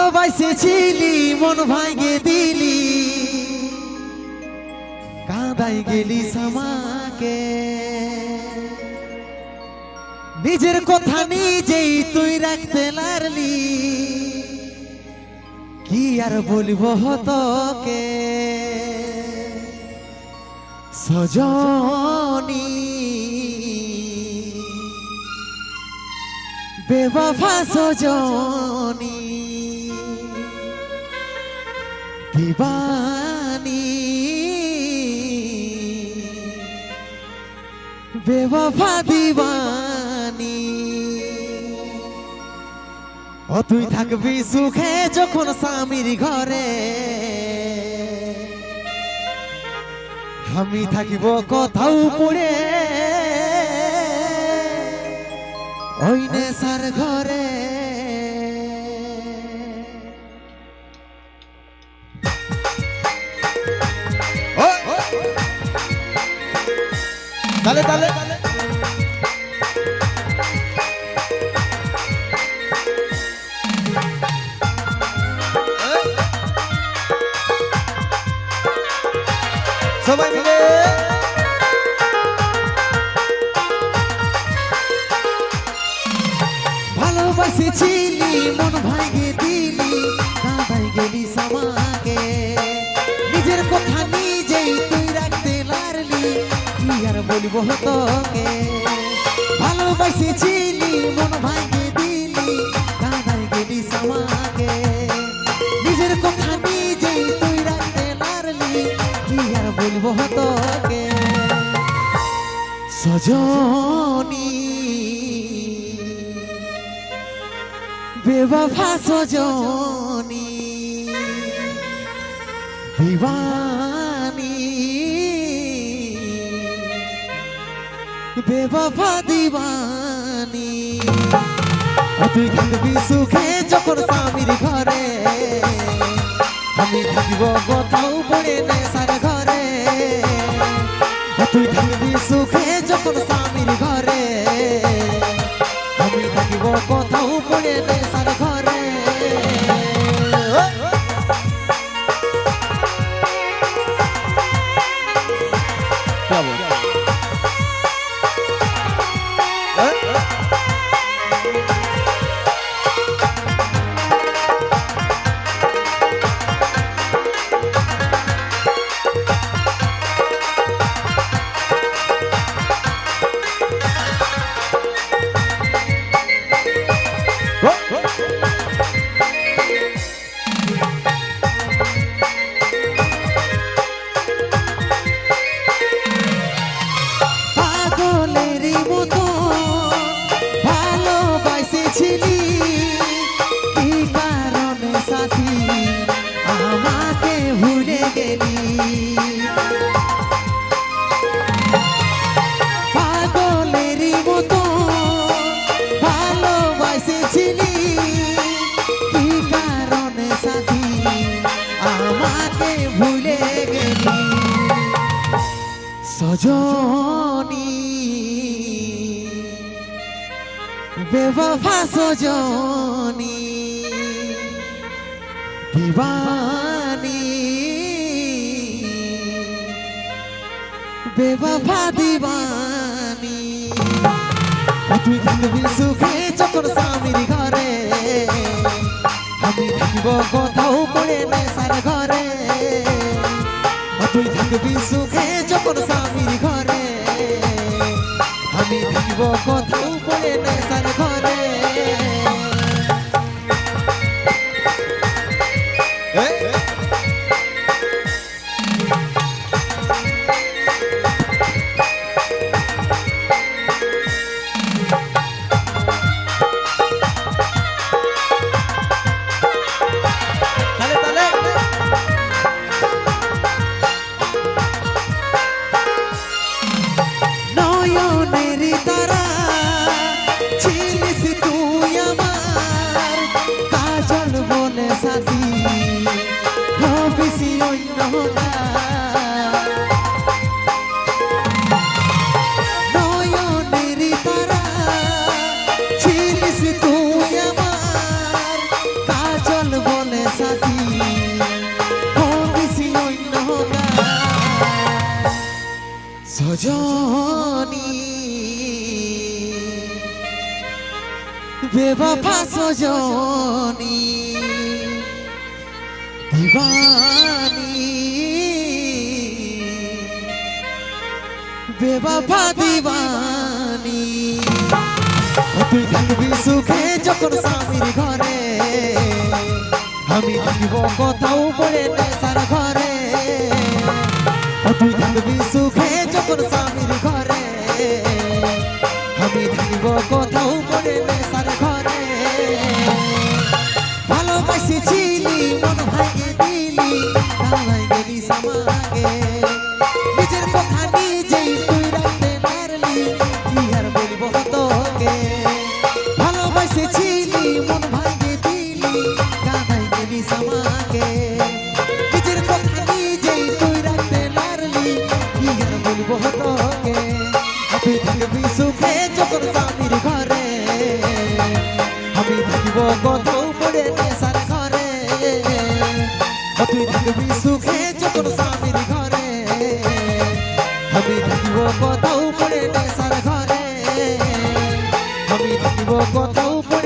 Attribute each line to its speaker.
Speaker 1: ভালোবাসেছিলি মন ভাঙে দিলি, কাঁদাই গেলি আমাকে। নিজের কথা নিজেই তুই রাখতে লারলি, কি আর বলবো তোকে সজনী, বেওয়াফা সজনী, দিবানী, বেওয়াফা দিবানী। ও তুই থাকবি সুখে যখন স্বামীর ঘরে, আমি থাকিব কোথাও পড়ে ওই নেশার ঘরে। তালে তালে সবাই মিলে ভালোবাসেছিলি মন ভাঙে দিলি, কাঁদাই গেলি আমাকে। নিজের কথা নিজেই তুই রাখতে লারলি, কি আর বলবো তোকে। ভালোবাসেছিলি মন ভাঙে দিলি, কাঁদাই গেলি আমাকে। নিজের কথা নিজেই তুই রাখতে লারলি, কি আর বলবো তোকে সজনী, বেওয়াফা সজনী, দিবানী, বেওয়াফা দিবানী। তুই থাকবি সুখে যখন স্বামীর ঘরে, আমি থাকিব কোথাও পড়ে নেশার ঘরে। তুই থাকবি সুখে যখন স্বামীর ঘরে, আমি থাকিব কোথাও পড়ে নেশার ঘরে। ভালোবাসেছিলি কি কারণে সাথী আমাকে ভুলে গেলি, পাগলেরই মতো ভালোবাসেছিলি কি কারণে সাথী আমাকে ভুলে গেলি সজনী, বেওয়াফা সজনী, দিবানী, বেওয়াফা দিবানী। তুই থাকবি সুখে যখন স্বামীর ঘরে, আমি থাকিব কোথাও পড়ে নেশার ঘরে। তুই থাকবি সুখে যখন স্বামীর ঘরে, আমি থাকিব কোথাও পড়ে নেশার ঘরে। নয়নেরই তারা ছিলিস তুই আমার, কাজল বলে সাথী হবিসি অন্য না। নয়নেরই তারা ছিলিস তুই আমার, কাজল বলে সাথী হবিছি অন্য সজনী বেবাফা সজনী দিবানী বেবাফা দিবানী তুই থাকবি সুখে যখন স্বামীর ঘরে আমি থাকিব কোথাও পড়ে নেশার ঘরে তুই থাকবি সুখে যখন স্বামীর ঘরে আমি থাকিব কোথাও পড়ে নেশার ঘরে ভালোবাসেছিলি মন ভাঙে দিলি ভাঙাই গেলি সমাগে নিজের কথা নিজেই তুই রাখতে পারলি কি আর বলবো তোকে ভালোবাসেছিলি মন ভাঙে দিলি কাঁদাই গেলি সমাগে নিজের কথা নিজেই তুই রাখতে পারলি কি আর বলবো তোকে তুই থাকবি সুখে যখন স্বামীর ঘরে আমি থাকিব কোথাও পড়ে নেশার ঘরে তুই থাকবি সুখে যখন স্বামীর ঘরে আমি থাকিব কোথাও পড়ে নেশার ঘরে আমি থাকিব কোথাও পড়ে